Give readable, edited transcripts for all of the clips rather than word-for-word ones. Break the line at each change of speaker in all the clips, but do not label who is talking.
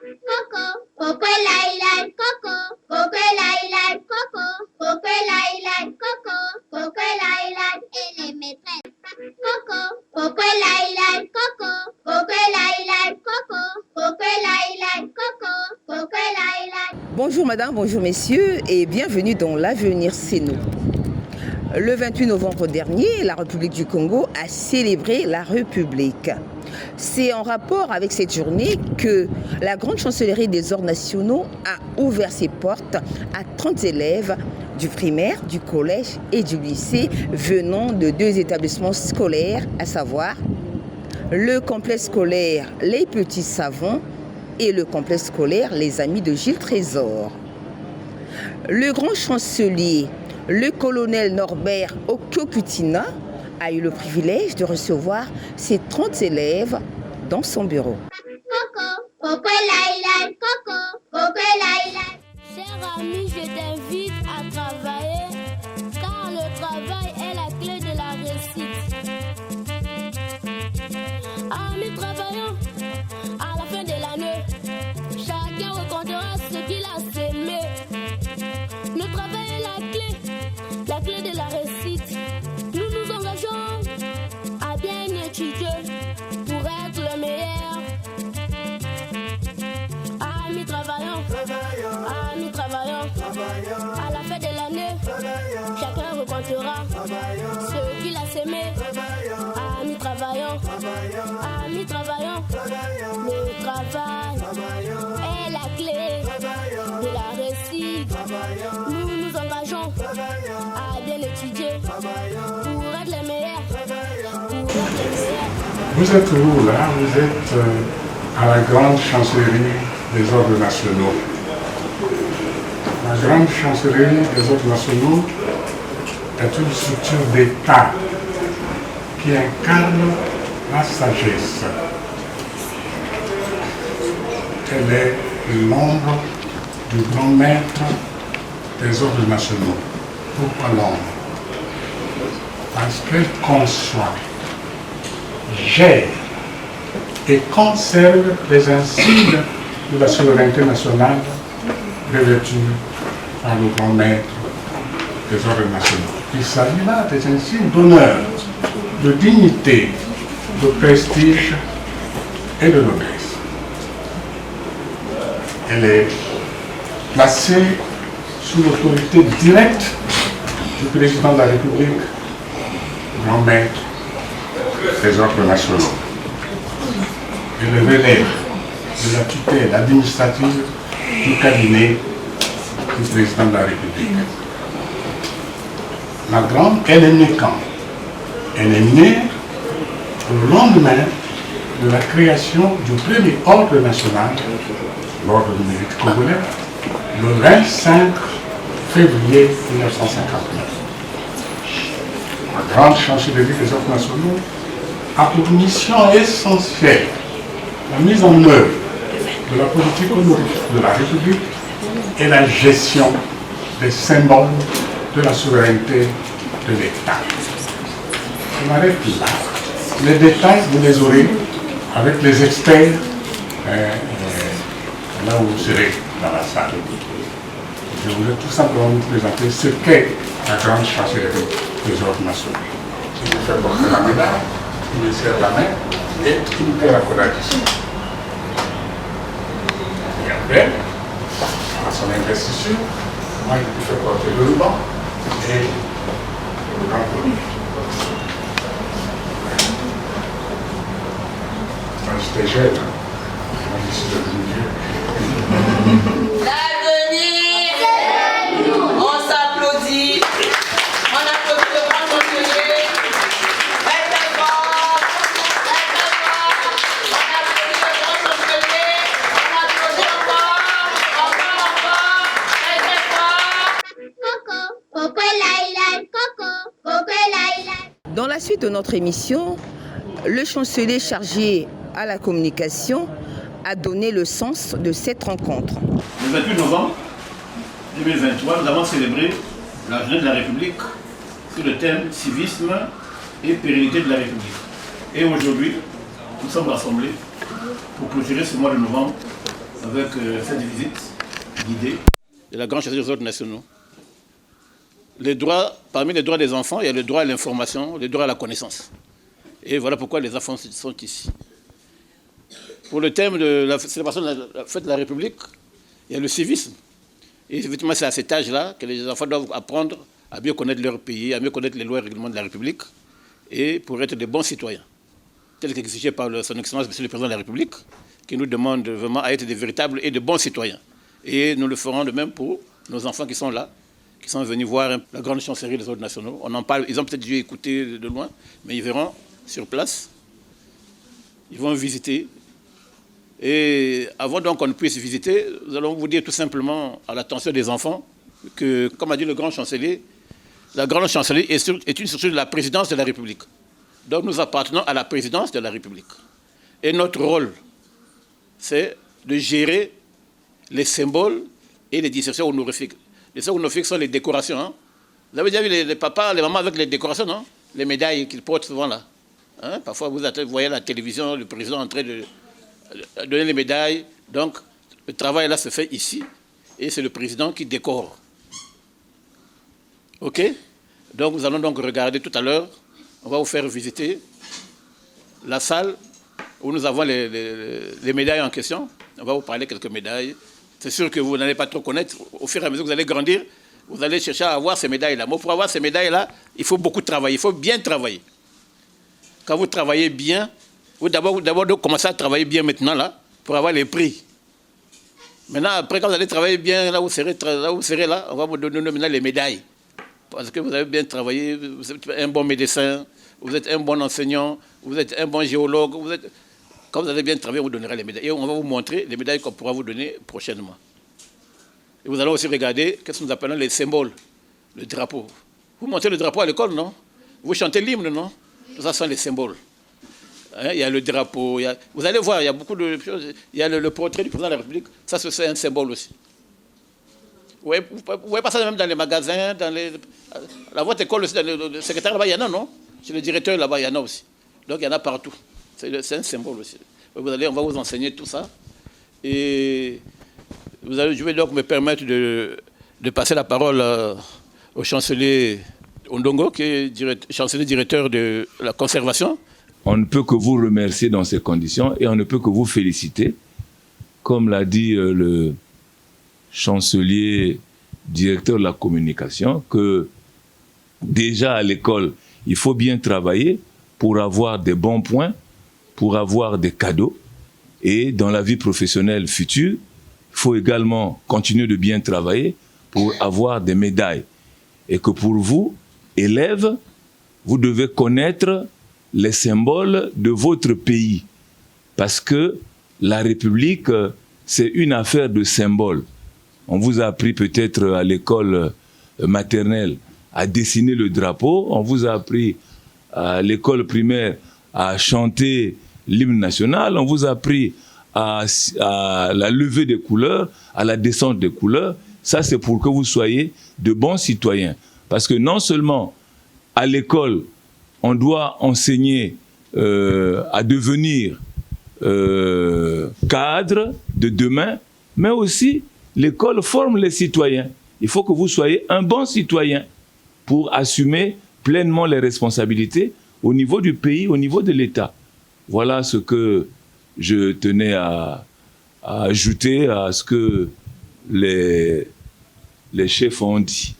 Coco, coco lai lai, coco, coco lai lai, coco, coco lai lai, coco, coco lai lai, et les maîtresses. Coco, coco lai lai, coco, coco lai lai, coco, coco lai lai, coco, coco lai lai.
Bonjour madame, bonjour messieurs et bienvenue dans l'Avenir C'est nous. Le 28 novembre dernier, la République du Congo a célébré la République. C'est en rapport avec cette journée que la Grande Chancellerie des Ordres Nationaux a ouvert ses portes à 30 élèves du primaire, du collège et du lycée venant de 2 établissements scolaires, à savoir le complexe scolaire Les Petits Savants et le complexe scolaire Les Amis de Gilles Trésor. Le grand chancelier, le colonel Norbert Okyokutina, a eu le privilège de recevoir ses 30 élèves dans son bureau.
Coco, coco lai lai, coco, coco lai lai.
Cher ami, je t'invite à travailler car le travail est la clé de la réussite. Amis, travaillons à la fin de l'année. Chacun recomptera ce qu'il a semé. Le travail est la clé de la réussite. Nous nous engageons à bien étudier pour être le meilleur. Amis, travaillons. Amis, travaillons. À la fin de l'année, chacun recomptera ce qu'il a semé. Amis, travaillons. Amis, travaillons. Le travail est la clé de la réussite. Nous nous engageons à bien étudier pour être les meilleurs.
Vous êtes où là? Vous êtes à la Grande Chancellerie des Ordres Nationaux. La Grande Chancellerie des Ordres Nationaux est une structure d'État qui incarne la sagesse. Elle est l'ombre du grand maître des Ordres Nationaux. Pourquoi l'ombre? Parce qu'elle conçoit, gère et conserve les insignes de la souveraineté nationale revêtus par le grand maître des ordres nationaux. Il s'agit là des insignes d'honneur, de dignité, de prestige et de noblesse. Elle est placée sous l'autorité directe du président de la République, grand maître des ordres nationaux. Elle relève de la tutelle administrative du cabinet du président de la République. La grande, elle est née quand? Elle est née au lendemain de la création du premier ordre national, l'ordre du mérite congolais, le 25 février 1959. La grande chancellerie des ordres nationaux a pour mission essentielle la mise en œuvre de la politique honorifique de la République et la gestion des symboles de la souveraineté de l'État. Je m'arrête là. Les détails, vous les aurez avec les experts là où vous serez dans la salle. Je voulais tout simplement vous présenter ce qu'est la grande chancellerie des ordres nationaux. Je vous fais porter la médaille, vous me serre la main et une paire à collage ici. Et après, à son investiture, moi je lui fais porter le ruban et le grand collier. Quand j'étais jeune, moi je suis devenu vieux.
L'avenir, c'est nous. On s'applaudit. On applaudit le grand chancelier. Très fort. Très fort. On applaudit le grand chancelier. On applaudit encore. Très fort.
Coco, coco lai lai, coco, coco lai lai.
Dans la suite de notre émission, le chancelier chargé à la communication a donné le sens de cette rencontre.
Le 28 novembre 2023, nous avons célébré la journée de la République sur le thème civisme et pérennité de la République. Et aujourd'hui, nous sommes rassemblés pour clôturer ce mois de novembre avec cette visite guidée de la grande chancellerie des ordres nationaux. Les droits, parmi les droits des enfants, il y a le droit à l'information, le droit à la connaissance. Et voilà pourquoi les enfants sont ici. Pour le thème de la célébration de la fête de la République, il y a le civisme. Et effectivement, c'est à cet âge-là que les enfants doivent apprendre à mieux connaître leur pays, à mieux connaître les lois et règlements de la République, et pour être des bons citoyens, tel qu'exigé par son Excellence, Monsieur le Président de la République, qui nous demande vraiment à être des véritables et de bons citoyens. Et nous le ferons de même pour nos enfants qui sont là, qui sont venus voir la grande chancellerie des ordres nationaux. On en parle, ils ont peut-être dû écouter de loin, mais ils verront sur place. Ils vont visiter. Et avant donc qu'on puisse visiter, nous allons vous dire tout simplement à l'attention des enfants que, comme a dit le grand chancelier, la grande chancellerie est une structure de la présidence de la République. Donc nous appartenons à la présidence de la République. Et notre rôle, c'est de gérer les symboles et les dissertations honorifiques. Les dissertations honorifiques sont les décorations. Hein. Vous avez déjà vu les papas, les mamans avec les décorations, non? Les médailles qu'ils portent souvent là. Hein? Parfois vous voyez à la télévision le président en train de donner les médailles. Donc le travail là se fait ici et c'est le président qui décore. OK? Donc nous allons donc regarder tout à l'heure, on va vous faire visiter la salle où nous avons les médailles en question. On va vous parler quelques médailles. C'est sûr que vous n'allez pas trop connaître. Au fur et à mesure que vous allez grandir, vous allez chercher à avoir ces médailles-là. Mais pour avoir ces médailles-là, il faut beaucoup travailler, il faut bien travailler. Quand vous travaillez bien, vous d'abord commencez à travailler bien maintenant, là, pour avoir les prix. Maintenant, après, quand vous allez travailler bien, là où vous serez là, on va vous donner maintenant les médailles. Parce que vous avez bien travaillé, vous êtes un bon médecin, vous êtes un bon enseignant, vous êtes un bon géologue. Quand vous avez bien travaillé, on vous donnera les médailles. Et on va vous montrer les médailles qu'on pourra vous donner prochainement. Et vous allez aussi regarder qu'est-ce que nous appelons les symboles, le drapeau. Vous montez le drapeau à l'école, non? Vous chantez l'hymne, non? Tout ça sont les symboles. Hein, il y a le drapeau, vous allez voir, il y a beaucoup de choses. Il y a le portrait du président de la République, ça c'est un symbole aussi. Vous voyez pas ça même dans les magasins, dans votre école aussi, dans le secrétaire là-bas, il y en a, non? Chez le directeur là-bas, il y en a aussi. Donc il y en a partout. C'est un symbole aussi. On va vous enseigner tout ça. Et je vais donc me permettre de passer la parole au chancelier Ondongo, qui est chancelier directeur de la conservation.
On ne peut que vous remercier dans ces conditions et on ne peut que vous féliciter. Comme l'a dit le chancelier directeur de la communication, que déjà à l'école, il faut bien travailler pour avoir des bons points, pour avoir des cadeaux. Et dans la vie professionnelle future, il faut également continuer de bien travailler pour avoir des médailles. Et que pour vous, élèves, vous devez connaître les symboles de votre pays. Parce que la République, c'est une affaire de symboles. On vous a appris peut-être à l'école maternelle à dessiner le drapeau. On vous a appris à l'école primaire à chanter l'hymne national. On vous a appris à la levée des couleurs, à la descente des couleurs. Ça, c'est pour que vous soyez de bons citoyens. Parce que non seulement à l'école, on doit enseigner à devenir cadre de demain, mais aussi l'école forme les citoyens. Il faut que vous soyez un bon citoyen pour assumer pleinement les responsabilités au niveau du pays, au niveau de l'État. Voilà ce que je tenais à ajouter à ce que les chefs ont dit.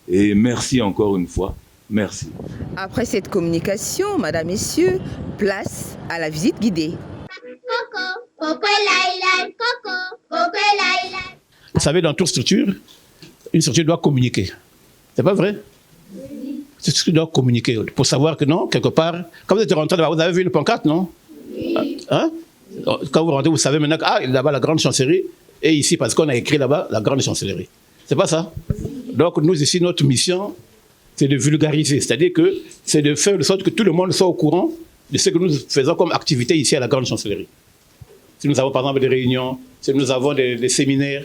Et merci encore une fois. Merci.
Après cette communication, Madame, Messieurs, place à la visite guidée.
Coco, coco laïla, coco, coco laïla.
Vous savez, dans toute structure, une structure doit communiquer. C'est pas vrai? Cette structure doit communiquer pour savoir que non, quelque part, quand vous êtes rentré là-bas, vous avez vu une pancarte, non? Hein? Quand vous rentrez, vous savez maintenant que là-bas, la grande chancellerie, et ici, parce qu'on a écrit là-bas, la grande chancellerie. C'est pas ça? Donc, nous, ici, notre mission, c'est de vulgariser, c'est-à-dire que c'est de faire de sorte que tout le monde soit au courant de ce que nous faisons comme activité ici à la grande chancellerie. Si nous avons par exemple des réunions, si nous avons des séminaires,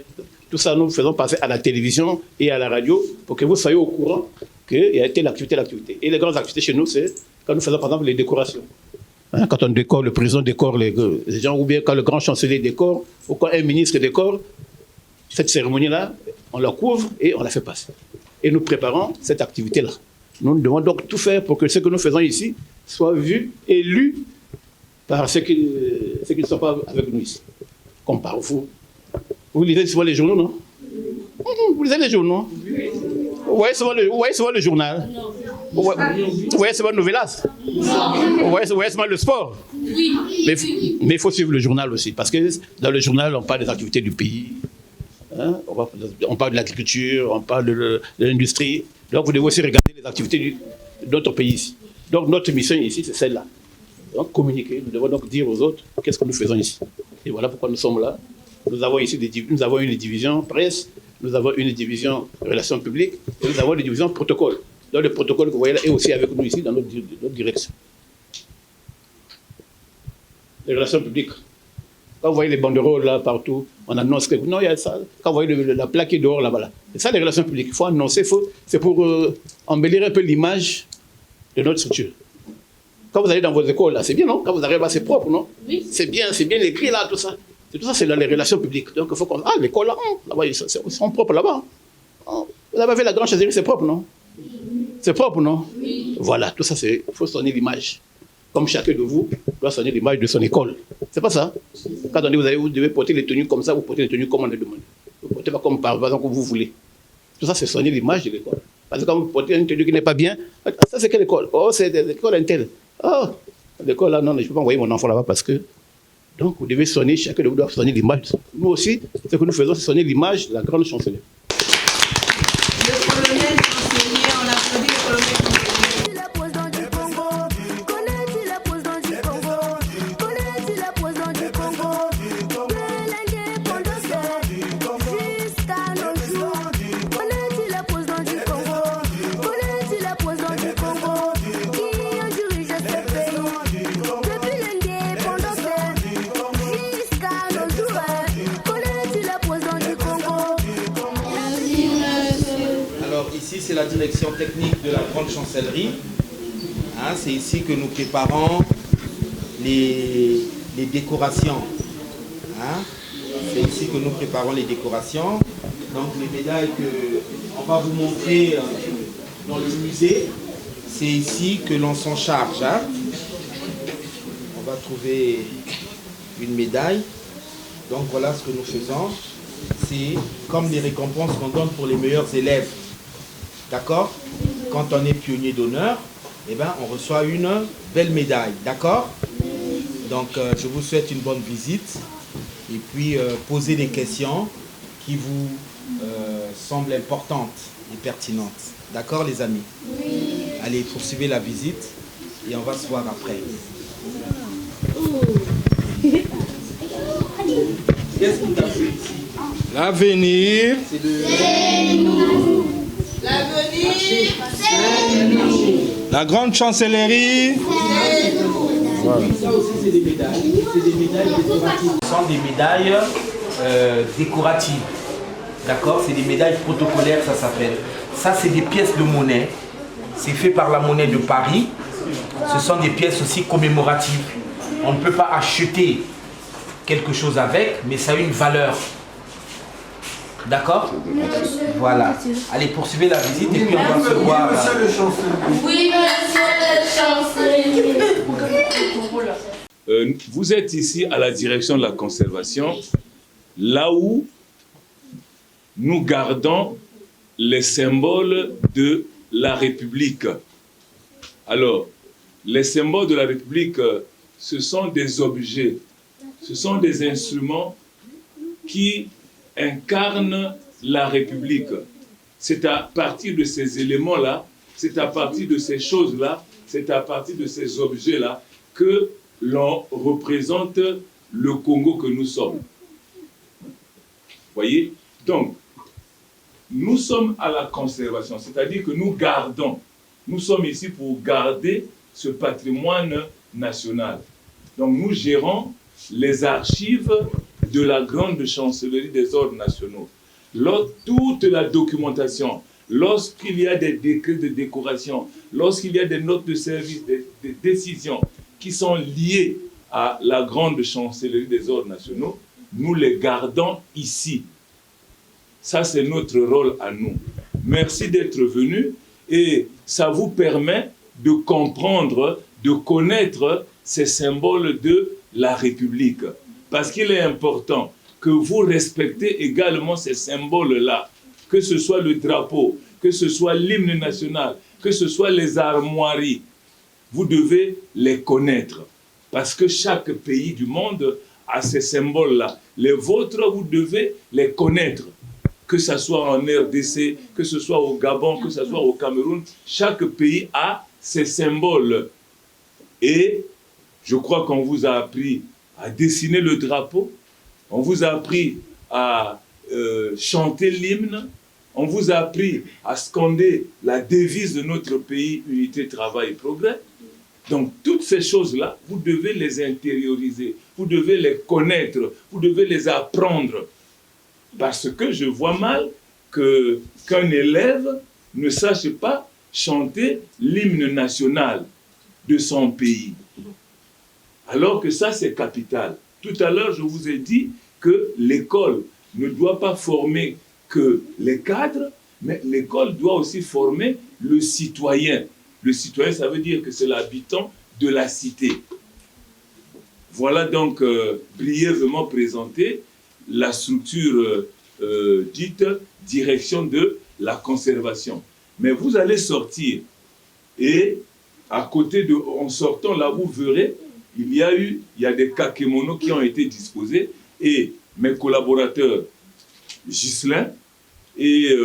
tout ça nous faisons passer à la télévision et à la radio pour que vous soyez au courant qu'il y a telle activité, l'activité. Et les grandes activités chez nous, c'est quand nous faisons par exemple les décorations. Hein, quand on décore, le président décore les gens, ou bien quand le grand chancelier décore, ou quand un ministre décore, cette cérémonie-là, on la couvre et on la fait passer. Et nous préparons cette activité-là. Nous devons donc tout faire pour que ce que nous faisons ici soit vu et lu par ceux qui ne sont pas avec nous ici. Comme par vous. Vous lisez souvent les journaux, non? Vous lisez les journaux? Vous voyez souvent le journal? Vous voyez souvent le Novelas? Vous voyez souvent le sport? Mais il faut suivre le journal aussi, parce que dans le journal, on parle des activités du pays. Hein? On parle de l'agriculture, on parle de l'industrie. Donc vous devez aussi regarder les activités de notre pays ici. Donc notre mission ici, c'est celle-là. Donc communiquer, nous devons donc dire aux autres qu'est-ce que nous faisons ici. Et voilà pourquoi nous sommes là. Nous avons ici nous avons une division presse, nous avons une division relations publiques, et nous avons une division protocole. Donc le protocole que vous voyez là est aussi avec nous ici dans notre direction. Les relations publiques. Quand vous voyez les banderoles là partout, on annonce que non, il y a ça. Quand vous voyez la plaque qui est dehors là-bas, là. C'est ça les relations publiques. Il faut annoncer, c'est pour embellir un peu l'image de notre structure. Quand vous allez dans vos écoles là, c'est bien, non? Quand vous arrivez là, c'est propre, non? Oui. C'est bien écrit là, tout ça. Tout ça, c'est dans les relations publiques. Donc il faut qu'on... Ah, l'école là, là-bas, ils sont propres là-bas. Vous avez vu la grande chancellerie, c'est propre, non? C'est propre, non? Oui. Voilà, tout ça, il faut sonner l'image. Comme chacun de vous doit sonner l'image de son école. C'est pas ça? Quand on dit vous devez porter les tenues comme ça, vous portez les tenues comme on les demande. Vous ne portez pas comme par exemple que vous voulez. Tout ça, c'est sonner l'image de l'école. Parce que quand vous portez une tenue qui n'est pas bien, ça c'est quelle école? Oh, c'est l'école interne. Oh, l'école là, non, je ne peux pas envoyer mon enfant là-bas parce que... Donc vous devez sonner, chacun de vous doit sonner l'image. Nous aussi, ce que nous faisons, c'est sonner l'image de la grande chancelière.
Le colonel chancelier, on applaudit le colonel chancelier.
C'est la direction technique de la grande chancellerie. Hein, c'est ici que nous préparons les décorations. Hein, c'est ici que nous préparons les décorations. Donc les médailles qu'on va vous montrer dans le musée, c'est ici que l'on s'en charge. Hein. On va trouver une médaille. Donc voilà ce que nous faisons. C'est comme les récompenses qu'on donne pour les meilleurs élèves. D'accord? Quand on est pionnier d'honneur, eh ben, on reçoit une belle médaille. D'accord? Donc, je vous souhaite une bonne visite. Et puis, posez des questions qui vous semblent importantes et pertinentes. D'accord, les amis? Oui. Allez, poursuivez la visite et on va se voir après. Qu'est-ce qui t'a fait ici?
L'avenir.
C'est nous.
L'avenir, c'est nous.
La grande chancellerie.
C'est nous.
Voilà. Ça aussi, c'est des médailles. C'est des médailles décoratives. Ce sont des médailles décoratives. D'accord? C'est des médailles protocolaires, ça s'appelle. Ça, c'est des pièces de monnaie. C'est fait par la monnaie de Paris. Ce sont des pièces aussi commémoratives. On ne peut pas acheter quelque chose avec, mais ça a une valeur. D'accord? Voilà. Allez, poursuivez la visite et puis on va se voir.
Monsieur le chancelier. Oui, monsieur le chancelier.
Vous êtes ici à la direction de la conservation, là où nous gardons les symboles de la République. Alors, les symboles de la République, ce sont des objets, ce sont des instruments qui incarnent la République. C'est à partir de ces éléments-là, c'est à partir de ces choses-là, c'est à partir de ces objets-là que l'on représente le Congo que nous sommes. Voyez? Donc, nous sommes à la conservation, c'est-à-dire que nous gardons. Nous sommes ici pour garder ce patrimoine national. Donc, nous gérons les archives de la grande chancellerie des ordres nationaux. Toute la documentation, lorsqu'il y a des décrets de décoration, lorsqu'il y a des notes de service, des décisions qui sont liés à la grande chancellerie des ordres nationaux, nous les gardons ici. Ça, c'est notre rôle à nous. Merci d'être venus et ça vous permet de comprendre, de connaître ces symboles de la République. Parce qu'il est important que vous respectez également ces symboles-là, que ce soit le drapeau, que ce soit l'hymne national, que ce soit les armoiries. Vous devez les connaître. Parce que chaque pays du monde a ces symboles-là. Les vôtres, vous devez les connaître. Que ce soit en RDC, que ce soit au Gabon, que ce soit au Cameroun, chaque pays a ses symboles. Et je crois qu'on vous a appris à dessiner le drapeau, on vous a appris à chanter l'hymne, on vous a appris à scander la devise de notre pays, unité, travail, progrès. Donc toutes ces choses-là, vous devez les intérioriser, vous devez les connaître, vous devez les apprendre. Parce que je vois mal qu'un élève ne sache pas chanter l'hymne national de son pays. Alors que ça, c'est capital. Tout à l'heure, je vous ai dit que l'école ne doit pas former que les cadres, mais l'école doit aussi former le citoyen. Le citoyen, ça veut dire que c'est l'habitant de la cité. Voilà donc brièvement présenté la structure dite direction de la conservation. Mais vous allez sortir et à côté de, en sortant là, vous verrez, il y a des kakémonos qui ont été disposés et mes collaborateurs Ghislain et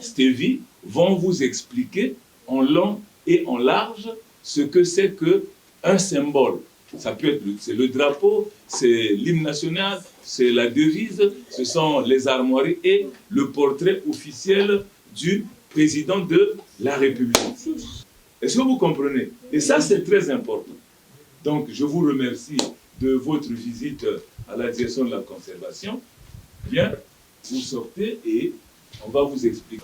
Stevie vont vous expliquer en long et en large ce que c'est qu'un symbole. Ça peut être c'est le drapeau, c'est l'hymne national, c'est la devise, ce sont les armoiries et le portrait officiel du président de la République. Est-ce que vous comprenez? Et ça, c'est très important. Donc, je vous remercie de votre visite à la direction de la conservation. Bien, vous sortez et on va vous expliquer.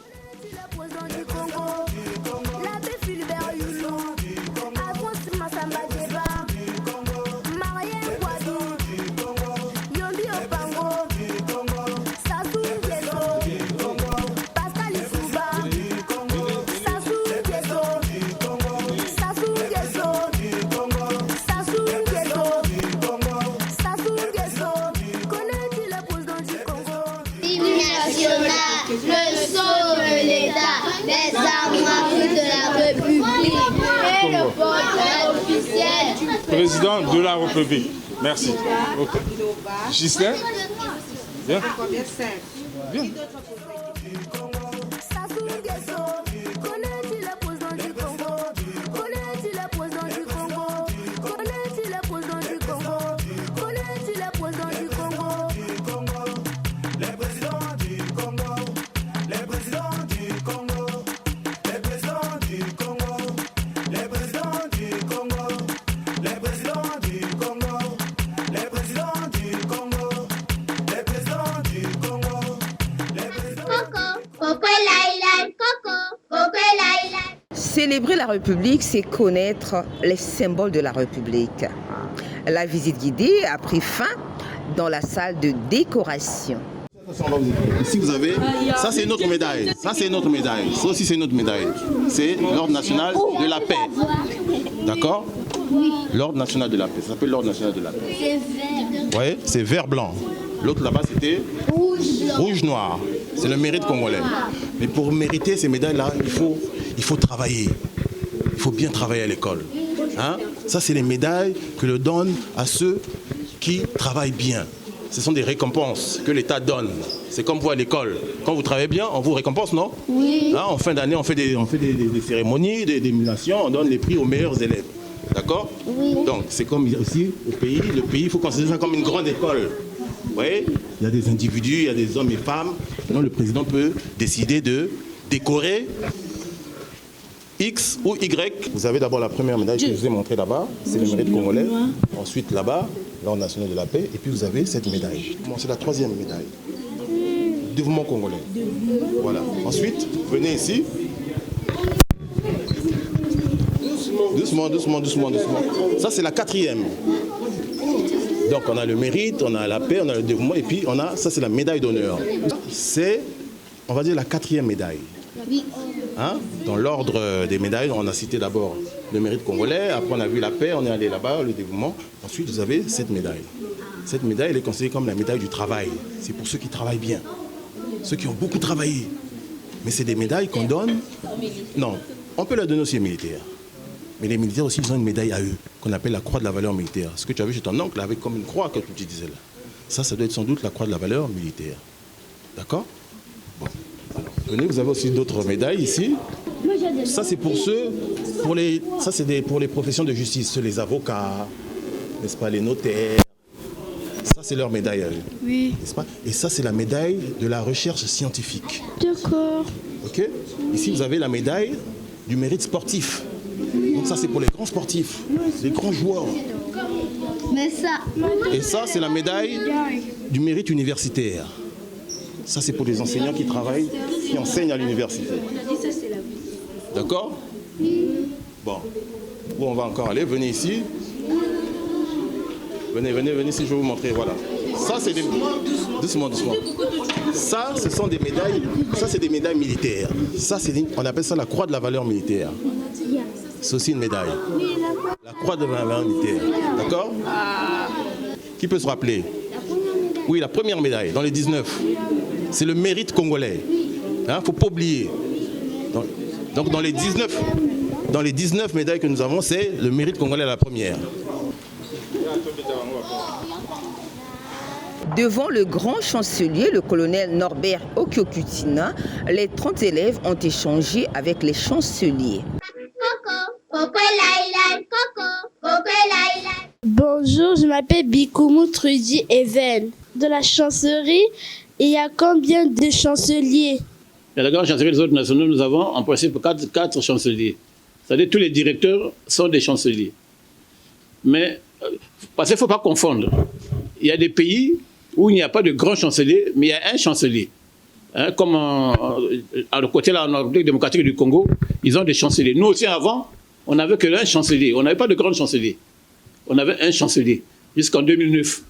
Président de la République. Merci. Okay. Ghislain? Bien. Bien.
Célébrer la République, c'est connaître les symboles de la République. La visite guidée a pris fin dans la salle de décoration.
Ici vous avez, ça c'est notre médaille, ça c'est notre médaille, ça aussi c'est notre médaille. C'est l'ordre national de la paix. D'accord? L'ordre national de la paix, ça s'appelle l'ordre national de la paix.
C'est vert.
Vous voyez, c'est vert-blanc. L'autre là-bas c'était rouge-noir. C'est le mérite congolais. Mais pour mériter ces médailles-là, il faut travailler. Il faut bien travailler à l'école. Hein? Ça, c'est les médailles que l'on donne à ceux qui travaillent bien. Ce sont des récompenses que l'État donne. C'est comme vous à l'école. Quand vous travaillez bien, on vous récompense, non? Oui. Hein? En fin d'année, on fait des cérémonies, des émulations, on donne les prix aux meilleurs élèves. D'accord? Oui. Donc, c'est comme aussi au pays. Le pays, il faut considérer ça comme une grande école. Vous voyez? Il y a des individus, il y a des hommes et femmes. Donc, le président peut décider de décorer X ou Y. Vous avez d'abord la première médaille que je vous ai montrée là-bas, c'est le mérite congolais. Ensuite là-bas, l'ordre national de la paix. Et puis vous avez cette médaille. C'est la troisième médaille. Dévouement congolais. Voilà. Ensuite, venez ici. Doucement. Doucement, doucement, doucement, doucement. Ça, c'est la 4e. Donc, on a le mérite, on a la paix, on a le développement, et puis on a, ça, c'est la médaille d'honneur. C'est, on va dire, la 4e médaille. Hein? Dans l'ordre des médailles, on a cité d'abord le mérite congolais, après on a vu la paix, on est allé là-bas, le développement. Ensuite, vous avez cette médaille. Cette médaille, elle est considérée comme la médaille du travail. C'est pour ceux qui travaillent bien, ceux qui ont beaucoup travaillé. Mais c'est des médailles qu'on donne. Non, on peut la donner aussi aux militaires. Mais les militaires aussi, ils ont une médaille à eux, qu'on appelle la croix de la valeur militaire. Ce que tu as vu chez ton oncle, avec comme une croix que tu disais là. Ça doit être sans doute la croix de la valeur militaire. D'accord? Bon. Alors, venez, vous avez aussi d'autres médailles ici. Ça, c'est pour ceux, pour les professions de justice, les avocats, n'est-ce pas, les notaires. Ça, c'est leur médaille à eux.
Oui.
N'est-ce pas? Et ça, c'est la médaille de la recherche scientifique.
D'accord.
Ok? Ici, vous avez la médaille du mérite sportif. Donc ça, c'est pour les grands sportifs, les grands joueurs.
Mais ça.
Et ça, c'est la médaille du mérite universitaire. Ça, c'est pour les enseignants qui travaillent, qui enseignent à l'université. D'accord? Bon. Où on va encore aller? Venez ici. Venez, venez, venez ici, je vais vous montrer. Voilà. Ça, c'est des... Doucement, doucement. Ça, ce sont des médailles. Ça, c'est des médailles militaires. Ça, on appelle ça la croix de la valeur militaire. C'est aussi une médaille. La croix de la valeur militaire. D'accord? Qui peut se rappeler? Oui, la première médaille, dans les 19. C'est le mérite congolais. Il ne faut pas oublier. Donc, dans les 19 médailles que nous avons, c'est le mérite congolais la première.
Devant le grand chancelier, le colonel Norbert Okyokutina, les 30 élèves ont échangé avec les chanceliers.
Bonjour, je m'appelle Bikoumou Trudy Even. De la chancellerie, il y a combien de chanceliers?
Dans la grande chancellerie des ordres nationaux, nous avons en principe 4 chanceliers. C'est-à-dire que tous les directeurs sont des chanceliers. Mais, parce qu'il ne faut pas confondre. Il y a des pays où il n'y a pas de grand chancelier, mais il y a un chancelier. Hein, comme à le côté de la République démocratique du Congo, ils ont des chanceliers. Nous aussi, avant, on n'avait que un chancelier. On n'avait pas de grand chancelier. On avait un chancelier jusqu'en 2009.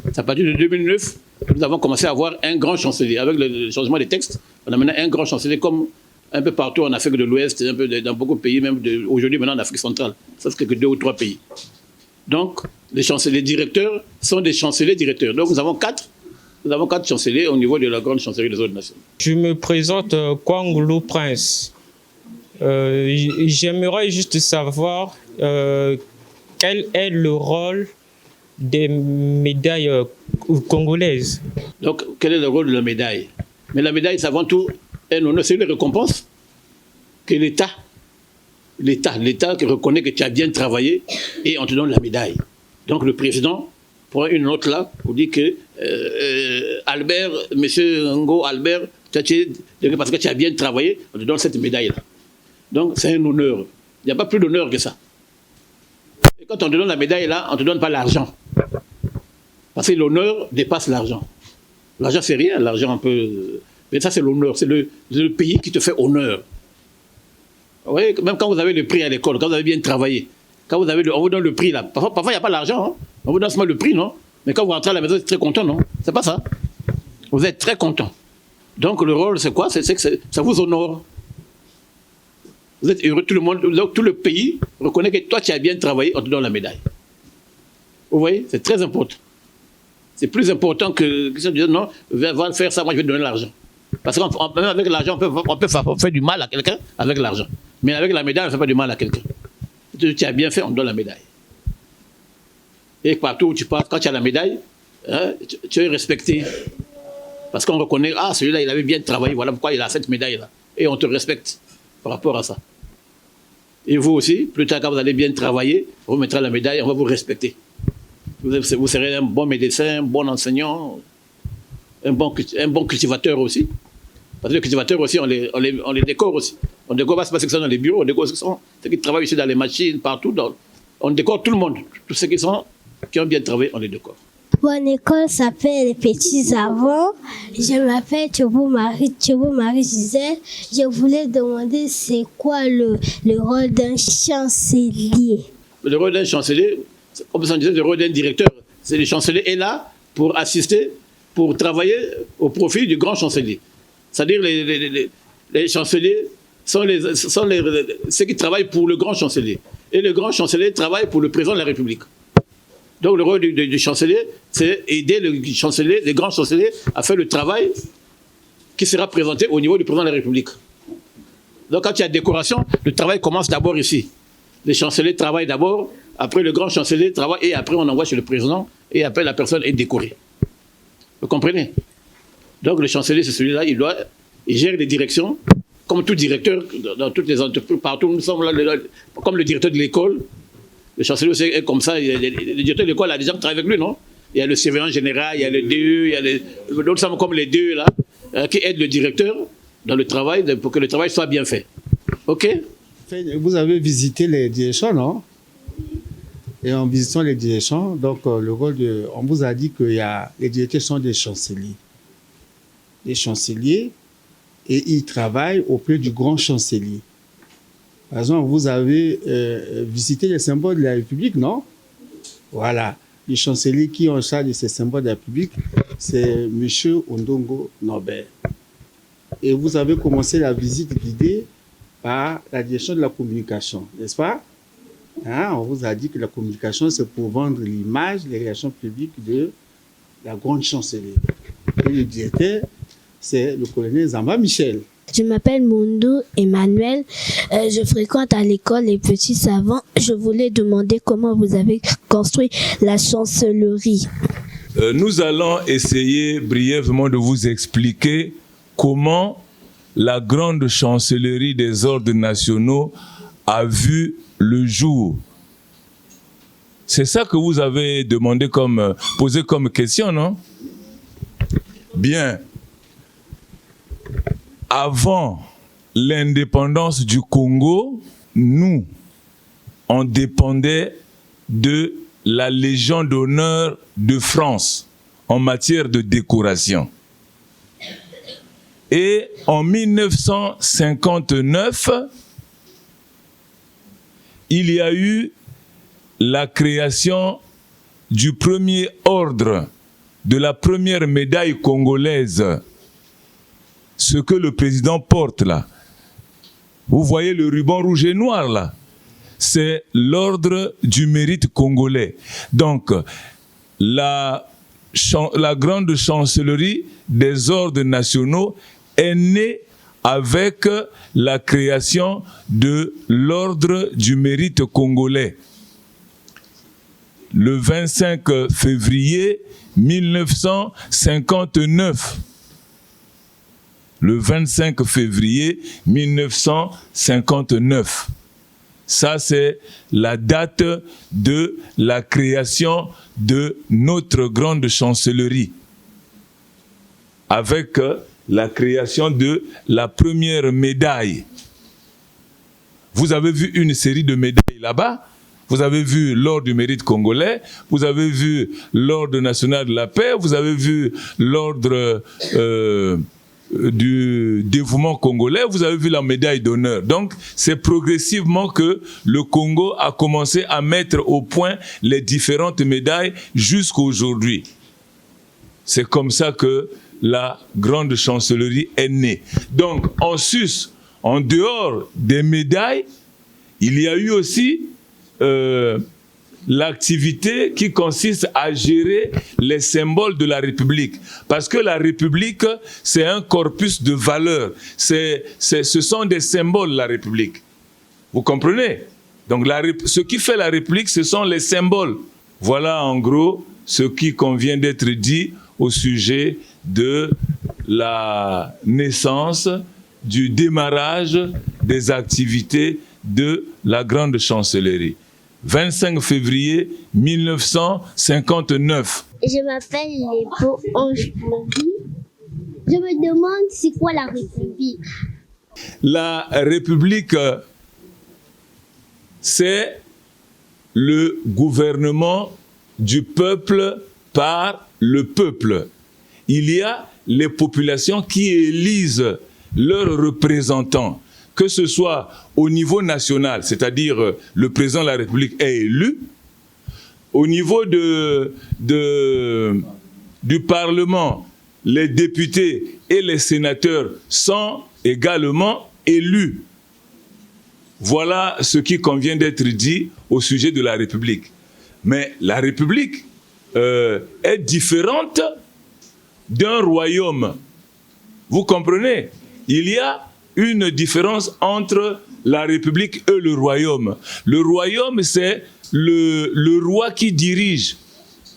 C'est à partir de 2009 que nous avons commencé à avoir un grand chancelier. Avec le changement des textes, on a maintenant un grand chancelier comme un peu partout en Afrique de l'Ouest, un peu dans beaucoup de pays, même aujourd'hui maintenant en Afrique centrale. Ça, c'est que 2 ou 3 pays. Donc, les chanceliers directeurs sont des chanceliers directeurs. Donc, nous avons 4 chanceliers au niveau de la grande chancellerie des ordres nationaux.
Je me présente Kwangulu Prince. J'aimerais juste savoir quel est le rôle des médailles congolaises.
Donc, quel est le rôle de la médaille? Mais la médaille, c'est avant tout un honneur, c'est une récompense que l'État qui reconnaît que tu as bien travaillé et on te donne la médaille. Donc, le président prend une note là pour dire que Albert, monsieur Ngo Albert, parce que tu as bien travaillé, on te donne cette médaille là. Donc, c'est un honneur. Il n'y a pas plus d'honneur que ça. Et quand on te donne la médaille là, on ne te donne pas l'argent. Parce que l'honneur dépasse l'argent. L'argent, c'est rien, l'argent un peu... Mais ça, c'est l'honneur. C'est le pays qui te fait honneur. Vous voyez, même quand vous avez le prix à l'école, quand vous avez bien travaillé, quand vous avez on vous donne le prix là. Parfois, il n'y a pas l'argent. Hein. On vous donne seulement le prix, non? Mais quand vous rentrez à la maison, vous êtes très content, non? C'est pas ça. Vous êtes très content. Donc, le rôle, c'est quoi? C'est que ça vous honore. Vous êtes heureux, tout le monde, tout le pays reconnaît que toi, tu as bien travaillé, on te donne la médaille. Vous voyez? C'est très important. C'est plus important que ça de dire non, va faire ça, moi je vais te donner l'argent. Parce que même avec l'argent, on peut faire du mal à quelqu'un avec l'argent. Mais avec la médaille, on ne fait pas du mal à quelqu'un. Tu as bien fait, on te donne la médaille. Et partout où tu passes, quand tu as la médaille, hein, tu es respecté. Parce qu'on reconnaît, ah, celui-là, il avait bien travaillé, voilà pourquoi il a cette médaille-là. Et on te respecte par rapport à ça. Et vous aussi, plus tard, quand vous allez bien travailler, on vous mettra la médaille, on va vous respecter. Vous serez un bon médecin, un bon enseignant, un bon cultivateur aussi. Parce que les cultivateurs aussi, on les décore aussi. On décore pas ceux qui sont dans les bureaux, on décore ceux qui travaillent ici dans les machines, partout. On décore tout le monde. Tous ceux qui ont bien travaillé, on les décore.
Mon école s'appelle Les Petits Savants. Je m'appelle Marie Gisèle. Je voulais demander c'est quoi le rôle d'un chancelier.
Le rôle d'un chancelier, comme ça on disait, le rôle d'un directeur. C'est le chancelier est là pour assister, pour travailler au profit du grand chancelier. C'est-à-dire les chanceliers sont ceux qui travaillent pour le grand chancelier. Et le grand chancelier travaille pour le président de la République. Donc le rôle du chancelier, c'est aider le grand chancelier à faire le travail qui sera présenté au niveau du président de la République. Donc quand il y a décoration, le travail commence d'abord ici. Les chanceliers travaillent d'abord, après le grand chancelier travaille, et après on envoie chez le président, et après la personne est décorée. Vous comprenez? Donc le chancelier, c'est celui-là, il gère les directions, comme tout directeur, dans toutes les entreprises, partout, nous sommes là, comme le directeur de l'école. Le chancelier aussi est comme ça. Le directeur de l'école a des gens qui travaillent avec lui, non? Il y a le surveillant général, il y a le DE, nous sommes comme les DE là, qui aident le directeur dans le travail pour que le travail soit bien fait. OK?
Vous avez visité les directions, non? Et en visitant les directions, donc le rôle on vous a dit que les directeurs sont des chanceliers. Des chanceliers, et ils travaillent auprès du grand chancelier. Par exemple, vous avez visité les symboles de la République, non? Voilà. Les chanceliers qui ont en charge de ces symboles de la République, c'est M. Ondongo Norbert. Et vous avez commencé la visite guidée par la direction de la communication, n'est-ce pas? Hein? On vous a dit que la communication, c'est pour vendre l'image, les relations publiques de la grande chancellerie. Et le directeur, c'est le colonel Zamba Michel.
Je m'appelle Mundo Emmanuel. Je fréquente à l'école Les Petits Savants. Je voulais demander comment vous avez construit la chancellerie.
Nous allons essayer brièvement de vous expliquer comment la grande chancellerie des ordres nationaux a vu le jour. C'est ça que vous avez demandé posé comme question, non? Bien. Avant l'indépendance du Congo, nous, on dépendait de la Légion d'honneur de France en matière de décoration. Et en 1959, il y a eu la création du premier ordre, de la première médaille congolaise. Ce que le président porte là. Vous voyez le ruban rouge et noir là. C'est l'ordre du mérite congolais. Donc, la grande chancellerie des ordres nationaux est née avec la création de l'ordre du mérite congolais. Le 25 février 1959. Le 25 février 1959. Ça, c'est la date de la création de notre grande chancellerie. Avec la création de la première médaille. Vous avez vu une série de médailles là-bas. Vous avez vu l'ordre du mérite congolais, vous avez vu l'ordre national de la paix, vous avez vu l'ordre du dévouement congolais, vous avez vu la médaille d'honneur. Donc, c'est progressivement que le Congo a commencé à mettre au point les différentes médailles jusqu'à aujourd'hui. C'est comme ça que la grande chancellerie est née. Donc, en sus, en dehors des médailles, il y a eu aussi l'activité qui consiste à gérer les symboles de la République. Parce que la République, c'est un corpus de valeurs. Ce sont des symboles, la République. Vous comprenez? Donc, ce qui fait la République, ce sont les symboles. Voilà, en gros, ce qui convient d'être dit au sujet de la naissance, du démarrage des activités de la grande chancellerie. 25 février 1959.
Je m'appelle Lépo Ange-Pourri. Je me demande c'est quoi la République?
La République, c'est le gouvernement du peuple par le peuple. Il y a les populations qui élisent leurs représentants, que ce soit au niveau national, c'est-à-dire le président de la République est élu, au niveau du Parlement, les députés et les sénateurs sont également élus. Voilà ce qui convient d'être dit au sujet de la République. Mais la République est différente d'un royaume. Vous comprenez? Il y a une différence entre la République et le royaume. Le royaume, c'est le roi qui dirige.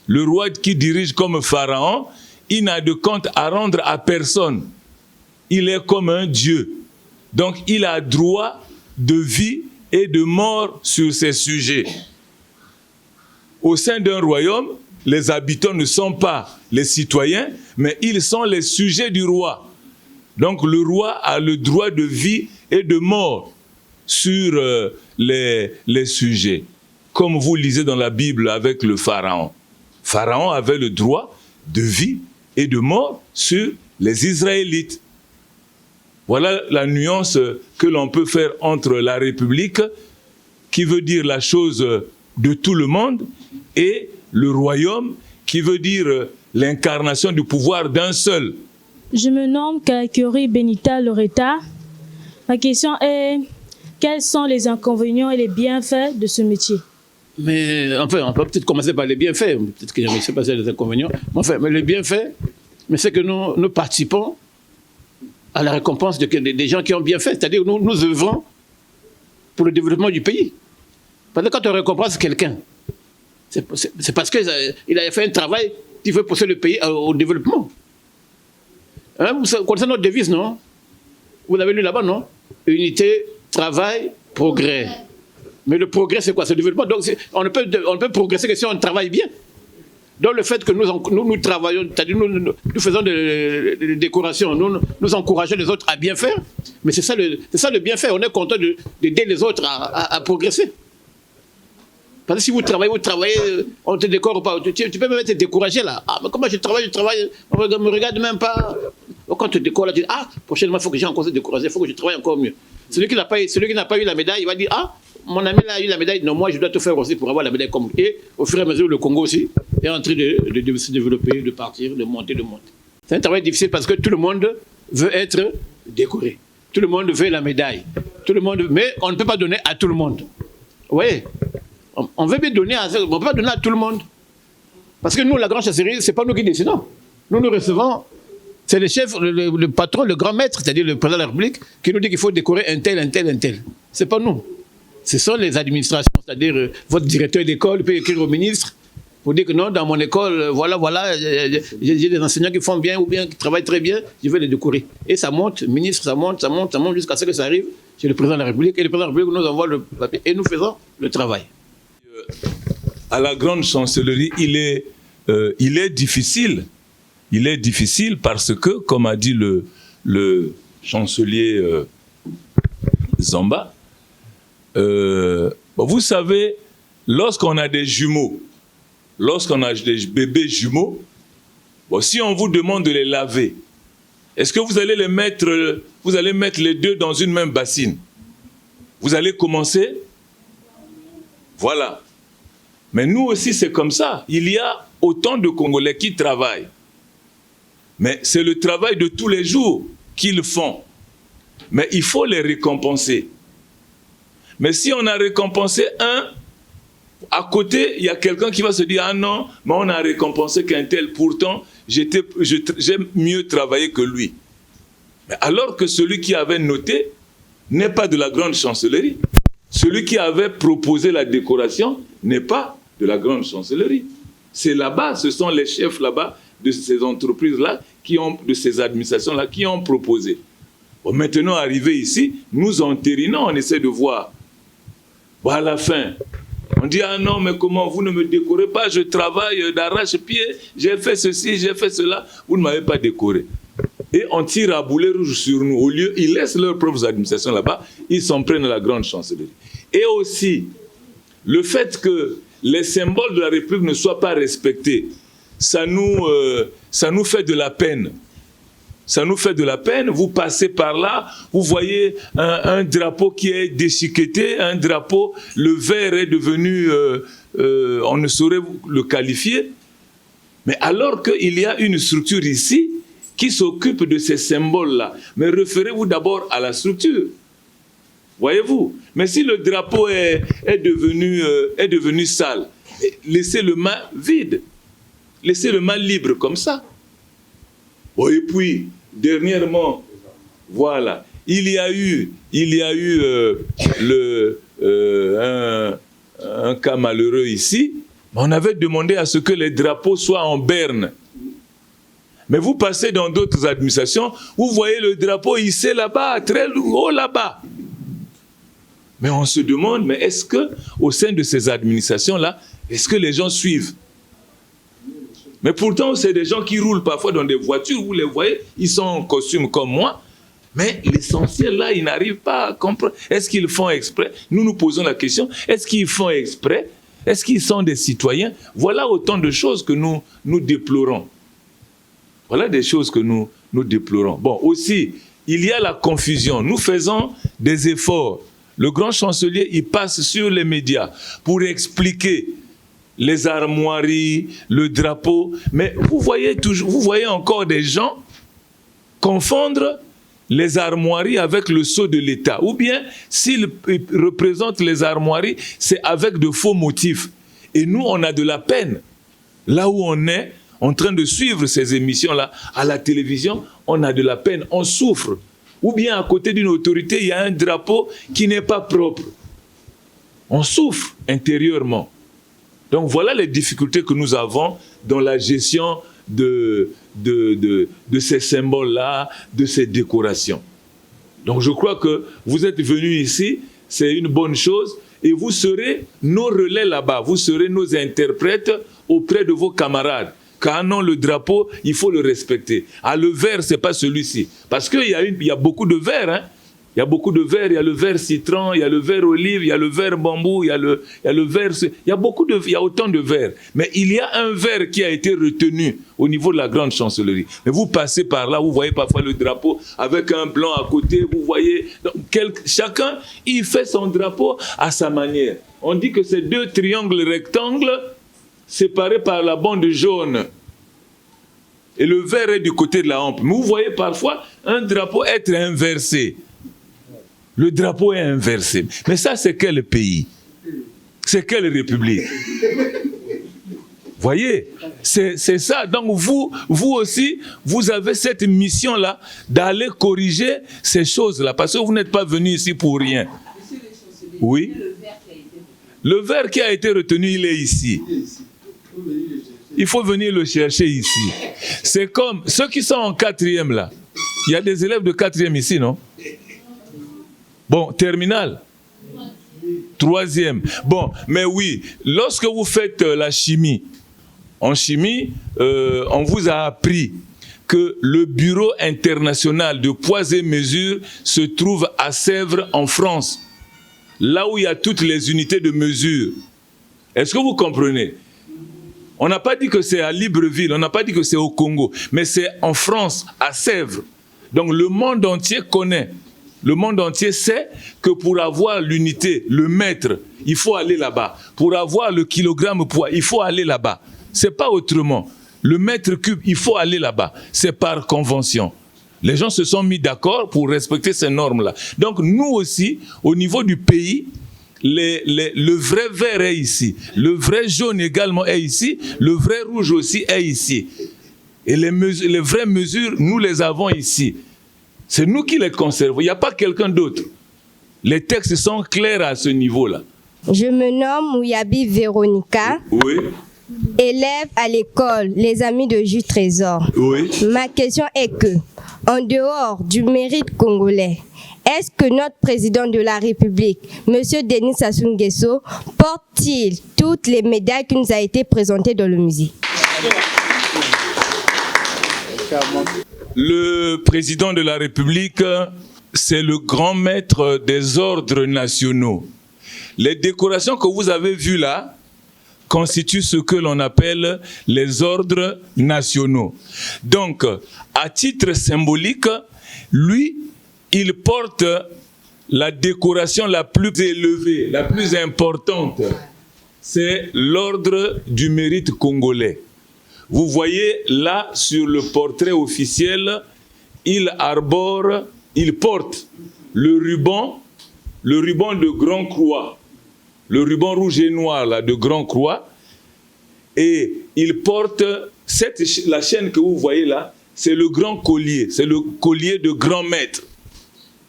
Le roi qui dirige comme Pharaon, il n'a de compte à rendre à personne. Il est comme un dieu. Donc, il a droit de vie et de mort sur ses sujets. Au sein d'un royaume, les habitants ne sont pas les citoyens, mais ils sont les sujets du roi. Donc le roi a le droit de vie et de mort sur les sujets. Comme vous lisez dans la Bible avec le Pharaon. Pharaon avait le droit de vie et de mort sur les Israélites. Voilà la nuance que l'on peut faire entre la République, qui veut dire la chose de tout le monde, et le royaume, qui veut dire l'incarnation du pouvoir d'un seul.
Je me nomme Kaikuri Benita Loretta. Ma question est, quels sont les inconvénients et les bienfaits de ce métier?
Mais enfin, on peut peut-être commencer par les bienfaits. Peut-être que je ne sais pas si les inconvénients. Enfin, mais les bienfaits, c'est que nous participons à la récompense des gens qui ont bien fait. C'est-à-dire nous œuvrons pour le développement du pays. Parce que quand on récompense quelqu'un, c'est parce qu'il a fait un travail qui veut pousser le pays au développement. Hein, vous connaissez notre devise, non? Vous l'avez lu là-bas, non? Unité, travail, progrès. Mais le progrès, c'est quoi? C'est le développement. Donc, on ne peut progresser que si on travaille bien. Donc, le fait que nous travaillons, c'est-à-dire nous faisons des décorations, nous encourageons les autres à bien faire, mais c'est ça le bien faire. On est content d'aider les autres à progresser. Parce que si vous travaillez, on ne te décore pas. Tu peux même être découragé là. Ah, mais comment je travaille, on ne me regarde même pas. Quand tu te décores là, tu dis, ah, prochainement, il faut que j'ai encore découragé, il faut que je travaille encore mieux. Celui qui n'a pas eu la médaille, il va dire, ah, mon ami là a eu la médaille, non, moi je dois tout faire aussi pour avoir la médaille comme lui. Et au fur et à mesure, le Congo aussi est en train de se développer, de partir, de monter. C'est un travail difficile parce que tout le monde veut être décoré. Tout le monde veut la médaille. Mais on ne peut pas donner à tout le monde. Vous voyez? On veut bien donner on ne peut pas donner à tout le monde. Parce que nous, la grande chasserie, ce n'est pas nous qui décidons. Nous recevons, c'est le chef, le patron, le grand maître, c'est-à-dire le président de la République, qui nous dit qu'il faut décorer un tel. Ce n'est pas nous. Ce sont les administrations, c'est-à-dire votre directeur d'école peut écrire au ministre pour dire que non, dans mon école, voilà, j'ai des enseignants qui font bien ou bien qui travaillent très bien, je vais les décorer. Et ça monte, ministre, ça monte jusqu'à ce que ça arrive chez le président de la République. Et le président de la République nous envoie le papier et nous faisons le travail.
À la grande chancellerie, il est difficile. Il est difficile parce que, comme a dit le chancelier Zamba, vous savez, lorsqu'on a des jumeaux, lorsqu'on a des bébés jumeaux, si on vous demande de les laver, est-ce que vous allez mettre les deux dans une même bassine? Vous allez commencer? Voilà. Mais nous aussi, c'est comme ça. Il y a autant de Congolais qui travaillent. Mais c'est le travail de tous les jours qu'ils font. Mais il faut les récompenser. Mais si on a récompensé un, à côté, il y a quelqu'un qui va se dire « Ah non, mais on a récompensé qu'un tel, pourtant, j'ai mieux travaillé que lui. » Alors que celui qui avait noté n'est pas de la grande chancellerie. Celui qui avait proposé la décoration n'est pas de la grande chancellerie. C'est là-bas, ce sont les chefs là-bas de ces entreprises-là, de ces administrations-là, qui ont proposé. Bon, maintenant, arrivé ici, nous entérinons, on essaie de voir. Bon, à la fin, on dit, ah non, mais comment vous ne me décorez pas? Je travaille d'arrache-pied, j'ai fait ceci, j'ai fait cela, vous ne m'avez pas décoré. Et on tire à boulet rouge sur nous. Au lieu, ils laissent leurs propres administrations là-bas, ils s'en prennent à la grande chancellerie. Et aussi, le fait que les symboles de la République ne soient pas respectés, ça nous fait de la peine. Ça nous fait de la peine. Vous passez par là, vous voyez un drapeau qui est déchiqueté, un drapeau, le vert est devenu, on ne saurait le qualifier. Mais alors qu'il y a une structure ici qui s'occupe de ces symboles-là. Mais référez-vous d'abord à la structure. Voyez-vous? Mais si le drapeau est devenu sale, laissez le main vide. Laissez le main libre comme ça. Bon, et puis, dernièrement, voilà, il y a eu un cas malheureux ici. On avait demandé à ce que les drapeaux soient en berne. Mais vous passez dans d'autres administrations, vous voyez le drapeau hissé là-bas, très haut là-bas. Mais on se demande, mais est-ce qu'au sein de ces administrations-là, est-ce que les gens suivent? Mais pourtant, c'est des gens qui roulent parfois dans des voitures, vous les voyez, ils sont en costume comme moi, mais l'essentiel là, ils n'arrivent pas à comprendre. Est-ce qu'ils font exprès? Nous nous posons la question, est-ce qu'ils font exprès? Est-ce qu'ils sont des citoyens? Voilà autant de choses que nous déplorons. Voilà des choses que nous déplorons. Bon, aussi, il y a la confusion. Nous faisons des efforts. Le grand chancelier, il passe sur les médias pour expliquer les armoiries, le drapeau. Mais vous voyez encore des gens confondre les armoiries avec le sceau de l'État. Ou bien, s'ils représentent les armoiries, c'est avec de faux motifs. Et nous, on a de la peine. Là où on est, en train de suivre ces émissions-là, à la télévision, on a de la peine, on souffre. Ou bien, à côté d'une autorité, il y a un drapeau qui n'est pas propre. On souffre intérieurement. Donc, voilà les difficultés que nous avons dans la gestion de ces symboles-là, de ces décorations. Donc je crois que vous êtes venus ici, c'est une bonne chose, et vous serez nos relais là-bas, vous serez nos interprètes auprès de vos camarades. Car non, le drapeau, il faut le respecter. Ah, le vert, ce n'est pas celui-ci. Parce qu'il y a beaucoup de verts, hein. Il y a beaucoup de verts, il y a le vert citron, il y a le vert olive, il y a le vert bambou, il y a le vert... Il y a autant de verts. Mais il y a un vert qui a été retenu au niveau de la grande chancellerie. Mais vous passez par là, vous voyez parfois le drapeau avec un blanc à côté, vous voyez... Donc, chacun, il fait son drapeau à sa manière. On dit que c'est 2 triangles rectangles séparés par la bande jaune. Et le vert est du côté de la hampe. Mais vous voyez parfois un drapeau être inversé. Le drapeau est inversé. Mais ça, c'est quel pays? C'est quelle république? Voyez, c'est ça. Donc vous aussi, vous avez cette mission-là d'aller corriger ces choses-là. Parce que vous n'êtes pas venu ici pour rien. Oui. Le vert qui a été retenu, il est ici. Il faut venir le chercher ici. C'est comme ceux qui sont en 4e là. Il y a des élèves de 4e ici, non? Bon, terminale. 3e. Bon, mais oui, lorsque vous faites la chimie, en chimie, on vous a appris que le Bureau international de poids et mesures se trouve à Sèvres, en France. Là où il y a toutes les unités de mesure. Est-ce que vous comprenez? On n'a pas dit que c'est à Libreville, on n'a pas dit que c'est au Congo, mais c'est en France, à Sèvres. Donc le monde entier connaît. Le monde entier sait que pour avoir l'unité, le mètre, il faut aller là-bas. Pour avoir le kilogramme poids, il faut aller là-bas. C'est pas autrement. Le mètre cube, il faut aller là-bas. C'est par convention. Les gens se sont mis d'accord pour respecter ces normes-là. Donc nous aussi, au niveau du pays, le vrai vert est ici. Le vrai jaune également est ici. Le vrai rouge aussi est ici. Et les vraies mesures, nous les avons ici. C'est nous qui les conservons. Il n'y a pas quelqu'un d'autre. Les textes sont clairs à ce niveau-là.
Je me nomme Mouyabi Véronica.
Oui.
Élève à l'école Les Amis de Jules Trésor.
Oui.
Ma question est que, en dehors du mérite congolais, est-ce que notre président de la République, M. Denis Sassou Nguesso, porte-t-il toutes les médailles qui nous ont été présentées dans le musée?
Le président de la République, c'est le grand maître des ordres nationaux. Les décorations que vous avez vues là, constituent ce que l'on appelle les ordres nationaux. Donc, à titre symbolique, lui, il porte la décoration la plus élevée, la plus importante. C'est l'ordre du mérite congolais. Vous voyez là, sur le portrait officiel, il porte le ruban de Grand Croix, le ruban rouge et noir là, de Grand Croix, et il porte la chaîne que vous voyez là, c'est le grand collier, c'est le collier de grand maître.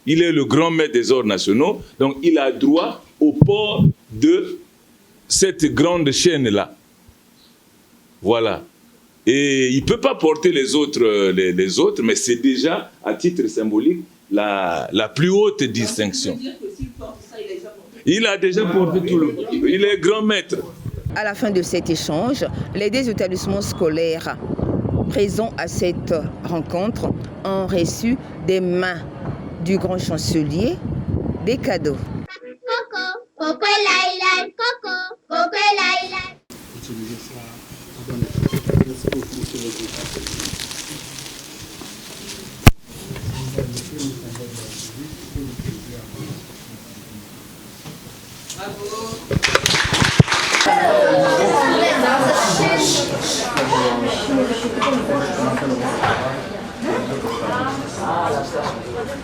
Il est le grand maître des ordres nationaux, donc il a droit au port de cette grande chaîne là. Voilà. Et il ne peut pas porter les autres, mais c'est déjà, à titre symbolique, la plus haute distinction. Il a déjà porté tout le... Il est grand maître.
À la fin de cet échange, les deux établissements scolaires présents à cette rencontre ont reçu des mains du grand chancelier des cadeaux.
Coco, coco laïla, coco, coco laïla.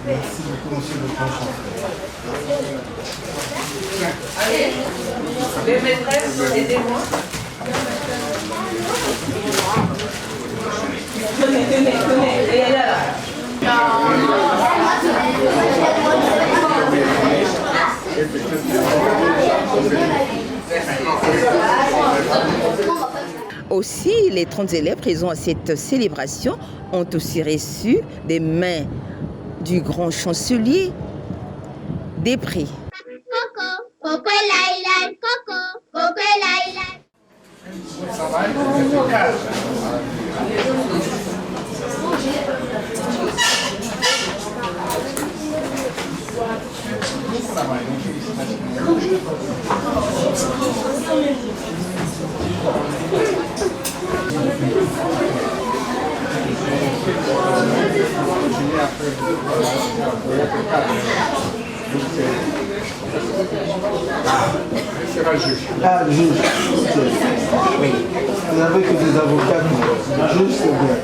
Merci beaucoup, monsieur le président.
Allez, les maîtresses, aidez-moi. Tenez, et elle est là.
Aussi, les 30 élèves présents à cette célébration ont aussi reçu des mains du grand chancelier des prix.
Coco, coco laïla, coco, coco laïla.
Ça va être calme.
Ah, juge. Oui. Vous n'avez que des avocats. Juge, c'est bien.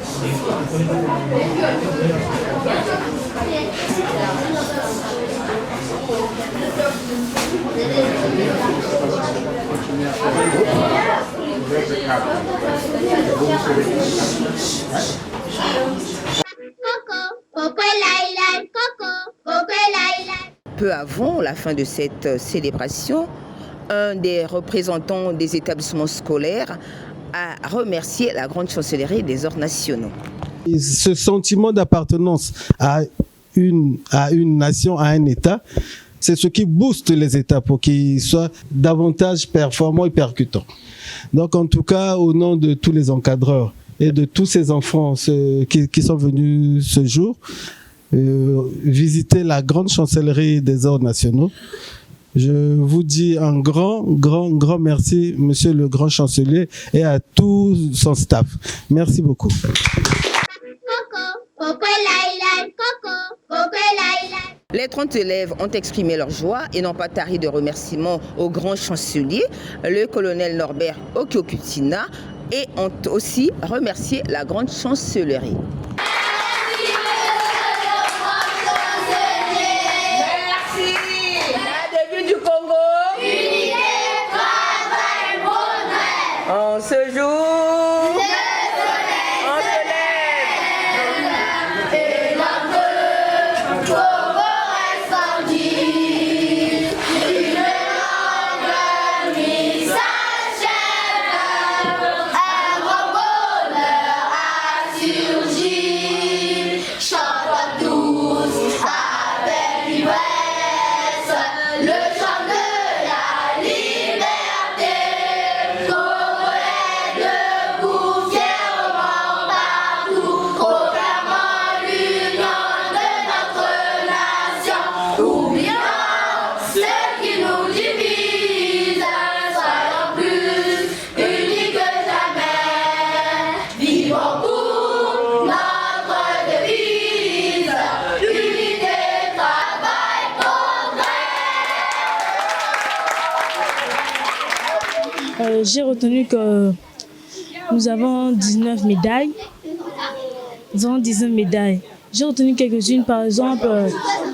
Peu avant la fin de cette célébration, un des représentants des établissements scolaires a remercié la grande chancellerie des ordres nationaux.
Ce sentiment d'appartenance à une nation, à un État, c'est ce qui booste les États pour qu'ils soient davantage performants et percutants. Donc en tout cas, au nom de tous les encadreurs et de tous ces enfants qui sont venus ce jour, visiter la grande chancellerie des ordres nationaux, je vous dis un grand merci, monsieur le grand chancelier, et à tout son staff. Merci beaucoup.
Les 30 élèves ont exprimé leur joie et n'ont pas tari de remerciements au grand chancelier, le colonel Norbert Okiokutina, et ont aussi remercié la grande chancellerie. En ce jour, on se lève. Et notre Congo reste dit. Une longue nuit s'achève. Un grand bonheur a surgi.
j'ai retenu que nous avons 19 médailles. Nous avons 19 médailles. J'ai retenu quelques-unes, par exemple,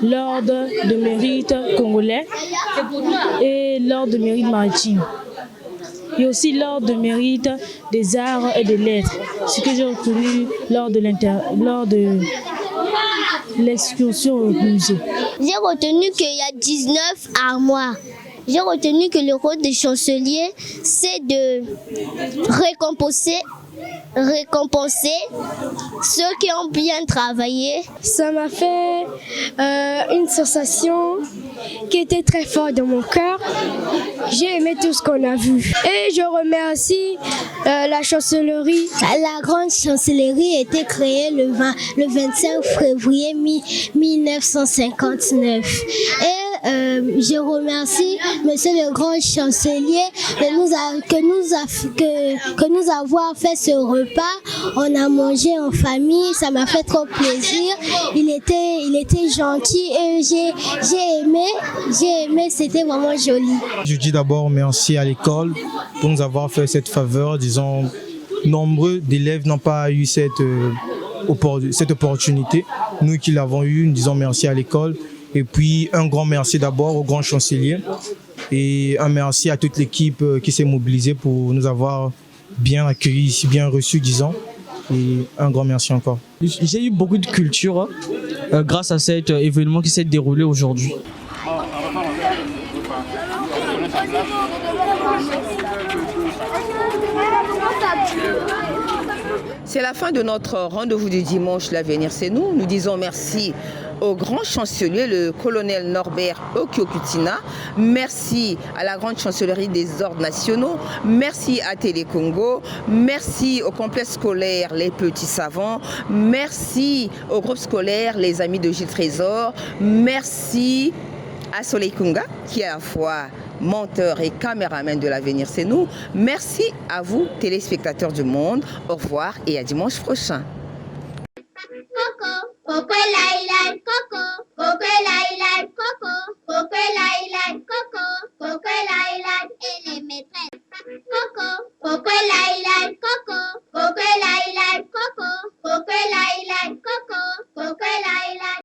l'ordre de mérite congolais et l'ordre de mérite maritime. Et aussi l'ordre de mérite des arts et des lettres, ce que j'ai retenu lors de l'excursion au musée.
J'ai retenu qu'il y a 19 armoires. J'ai retenu que le rôle des chanceliers, c'est de récompenser ceux qui ont bien travaillé.
Ça m'a fait une sensation qui était très forte dans mon cœur. J'ai aimé tout ce qu'on a vu. Et je remercie la chancellerie.
La grande chancellerie a été créée le 25 février 1959. Et je remercie Monsieur le grand chancelier que nous avoir fait ce repas. On a mangé en famille, ça m'a fait trop plaisir. Il était gentil et j'ai aimé, c'était vraiment joli.
Je dis d'abord merci à l'école pour nous avoir fait cette faveur. Disons, nombreux d'élèves n'ont pas eu cette opportunité. Nous qui l'avons eu, nous disons merci à l'école. Et puis un grand merci d'abord au grand chancelier et un merci à toute l'équipe qui s'est mobilisée pour nous avoir bien accueillis ici, bien reçus, disons. Et un grand merci encore.
J'ai eu beaucoup de culture grâce à cet événement qui s'est déroulé aujourd'hui.
C'est la fin de notre rendez-vous du dimanche. L'avenir, c'est nous. Nous disons merci au grand chancelier, le colonel Norbert Okiokutina. Merci à la grande chancellerie des ordres nationaux. Merci à Télé Congo. Merci au complexe scolaire Les Petits Savants. Merci au groupe scolaire Les Amis de Gilles Trésor. Merci à Soleil Kunga, qui est à la fois monteur et caméraman de l'avenir, c'est nous. Merci à vous, téléspectateurs du monde. Au revoir et à dimanche prochain.
Coco, Coco Laila.